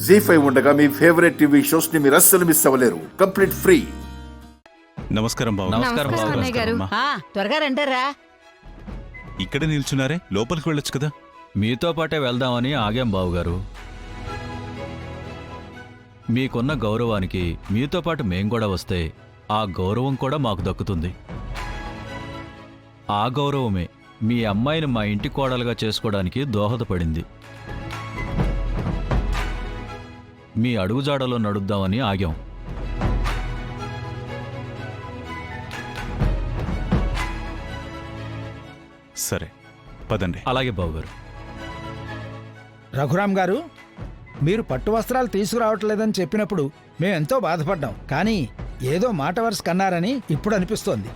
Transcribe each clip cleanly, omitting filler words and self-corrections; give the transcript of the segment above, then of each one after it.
జీ5 ఉండగా మీ favourite TV shows ని మీరు అస్సలు మిస్ అవ్వలేరు. Complete free. నమస్కారం బాబు. నమస్కారం అన్నయ్య గారు. త్వరగా రంటారా? ఇక్కడ నిల్చున్నారే, లోపలికి వెళ్ళొచ్చు కదా. మీతో పాటే వెళ్దామని ఆగాం బావుగారు. మీకున్న గౌరవానికి మీతో పాటు మేం కూడా వస్తే ఆ గౌరవం కూడా మాకు దక్కుతుంది. ఆ గౌరవమే మీ అమ్మాయిని మా ఇంటి కోడలుగా చేసుకోవడానికి దోహదపడింది. మీ అడుగుజాడలో నడుద్దామని ఆగాం. సరే పదండి. అలాగే బావుగారు. రఘురామ్ గారు, మీరు పట్టు వస్త్రాలు తీసుకురావట్లేదని చెప్పినప్పుడు మేమెంతో బాధపడ్డాం. కానీ ఏదో మాట వరుస కన్నారని ఇప్పుడు అనిపిస్తోంది.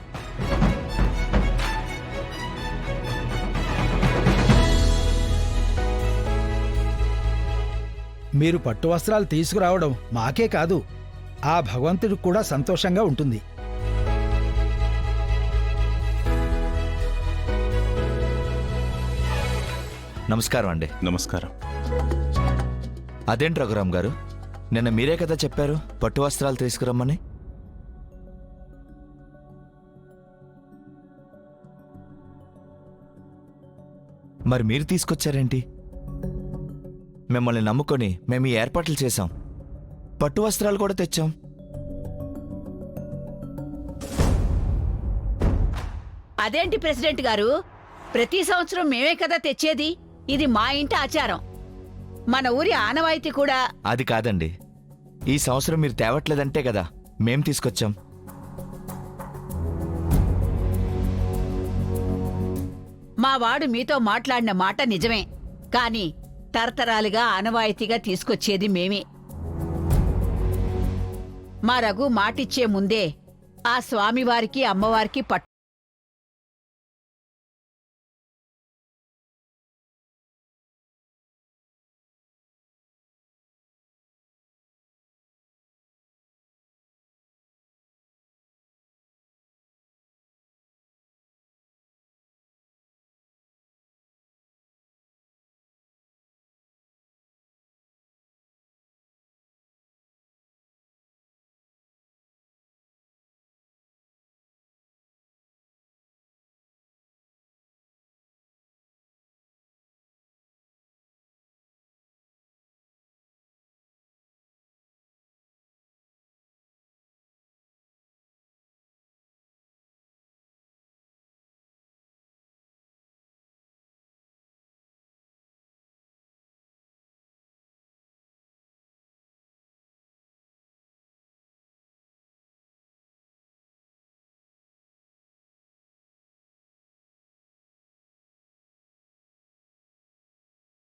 మీరు పట్టు వస్త్రాలు తీసుకురావడం మాకే కాదు, ఆ భగవంతుడికి కూడా సంతోషంగా ఉంటుంది. నమస్కారం అండి. నమస్కారం. అదేంటి రఘురామ్ గారు, నిన్న మీరే కదా చెప్పారు పట్టు వస్త్రాలు తీసుకురమ్మని? మరి మీరు తీసుకొచ్చారేంటి? మిమ్మల్ని నమ్ముకొని మేము ఈ ఏర్పాట్లు చేశాం, పట్టు వస్త్రాలు కూడా తెచ్చాం. అదేంటి ప్రెసిడెంట్ గారు, ప్రతి సంవత్సరం మేమే కదా తెచ్చేది. ఇది మా ఇంటి ఆచారం, మన ఊరి ఆనవాయితీ కూడా. అది కాదండి, ఈ సంవత్సరం మీరు తేవట్లేదంటే కదా మేం తీసుకొచ్చాం. మా వాడు మీతో మాట్లాడిన మాట నిజమే, కాని తరతరాలుగా ఆనవాయితీగా తీసుకొచ్చేది మేమే. మా రఘు మాటిచ్చే ముందే ఆ స్వామివారికి అమ్మవారికి పట్టు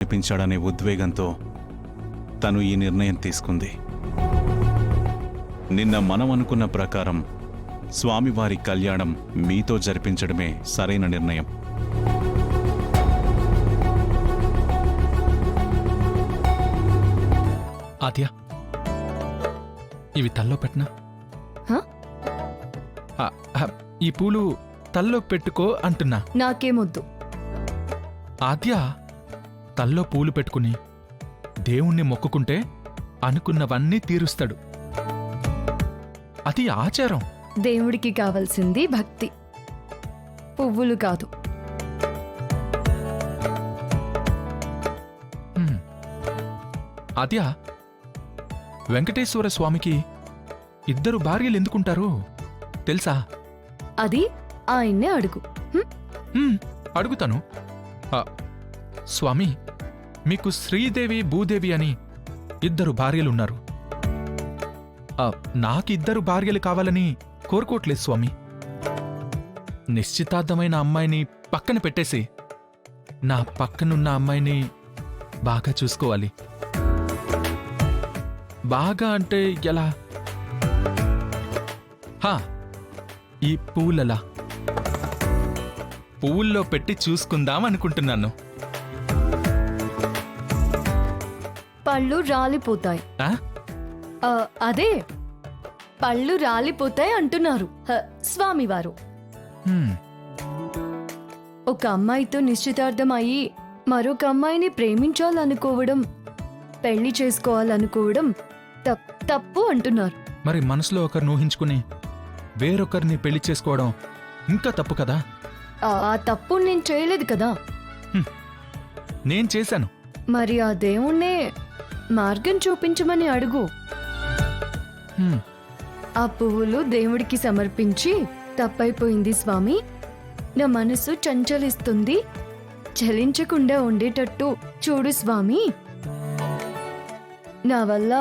అనిపించాడనే ఉద్వేగంతో తను ఈ నిర్ణయం తీసుకుంది. నిన్న మనం అనుకున్న ప్రకారం స్వామివారి కళ్యాణం మీతో జరిపించడమే సరైన నిర్ణయం. ఆద్య, ఇవి తల్లో పెట్టనా? ఈ పూలు తల్లో పెట్టుకో అంటున్నా. నాకేమొద్దు. ఆద్య, తల్లో పూలు పెట్టుకుని దేవుణ్ణి మొక్కుకుంటే అనుకున్నవన్నీ తీరుస్తాడు. అది ఆచారం. దేవుడికి కావలసింది భక్తి, పువ్వులు కాదు. ఆద్య, వెంకటేశ్వర స్వామికి 2 భార్యలు ఎందుకుంటారు తెలుసా? అది ఆయన్నే అడుగు. అడుగుతాను. స్వామి, మీకు శ్రీదేవి భూదేవి అని 2 భార్యలున్నారు. నాకు 2 భార్యలు కావాలని కోరుకోవట్లేదు స్వామి. నిశ్చితార్థమైన అమ్మాయిని పక్కన పెట్టేసి నా పక్కనున్న అమ్మాయిని బాగా చూసుకోవాలి. బాగా అంటే ఎలా? ఈ పువ్వులలా పువ్వుల్లో పెట్టి చూసుకుందాం అనుకుంటున్నాను. పళ్ళు రాలిపోతాయి. అదే పళ్ళు రాలిపోతాయి అంటున్నారు స్వామివారు. ఒక అమ్మాయితో నిశ్చితార్థం అయ్యి మరొక అమ్మాయిని ప్రేమించాలనుకోవడం పెళ్లి చేసుకోవాలనుకోవడం తప్పు అంటున్నారు. మరి మనసులో ఒకరిని ఊహించుకుని వేరొకరిని పెళ్లి చేసుకోవడం ఇంకా తప్పు కదా. ఆ తప్పు నేను చేయలేదు కదా. నేను చేశాను. మరి ఆ దేవుణ్ణే మార్గం చూపించమని అడుగు. హ్మ్, ఆ పువ్వులు దేవుడికి సమర్పించి, తప్పైపోయింది స్వామి, నా మనసు చంచలిస్తుంది, చలించకుండా ఉండేటట్టు చూడు స్వామి, నా వల్ల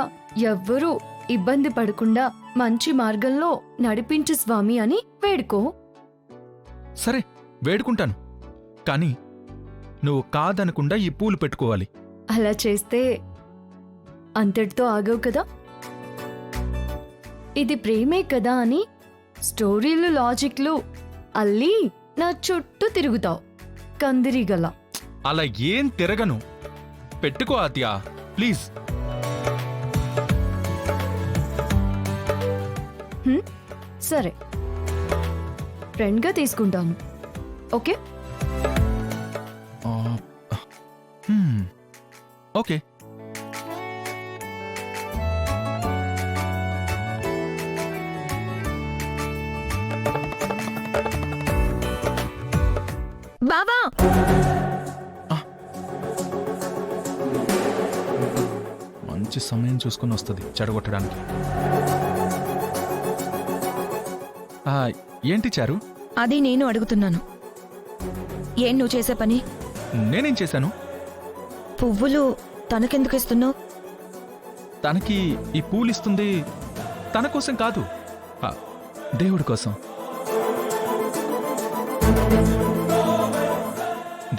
ఎవ్వరూ ఇబ్బంది పడకుండా మంచి మార్గంలో నడిపించు స్వామి అని వేడుకో. సరే వేడుకుంటాను. కానీ నువ్వు కాదనకుండా ఈ పూలు పెట్టుకోవాలి. అలా చేస్తే అంతటితో ఆగవు కదా. ఇది ప్రేమే కదా అని స్టోరీలు లాజిక్లు అల్లి నా చుట్టూ తిరుగుతావు కందిరిగల. అలా ఏం తిరగను. పెట్టుకో ఆద్య ప్లీజ్. సరే, ఫ్రెండ్గా తీసుకుంటాను. Okay okay. బావా, మంచి సమయం చూసుకుని వస్తుంది చెడగొట్టడానికి. ఏంటి చారు? అది నేను అడుగుతున్నాను. ఏం నువ్వు చేసే పని? నేనేం చేశాను? పువ్వులు తనకెందుకు ఇస్తున్నావు? తనకి ఈ పూలిస్తుంది తన కోసం కాదు, దేవుడి కోసం.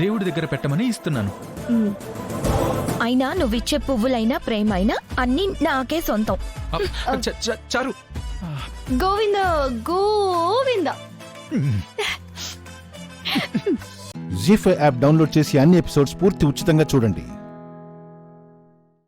దేవుడి దగ్గర పెట్టమని ఇస్తున్నాను. అయినా నువ్విచ్చే పువ్వులైనా ప్రేమ అయినా అన్నీ నాకే సొంతం. చారు, గోవింద గోవింద. జీ5 యాప్ డౌన్లోడ్ చేసి అన్ని ఎపిసోడ్స్ పూర్తి ఉచితంగా చూడండి.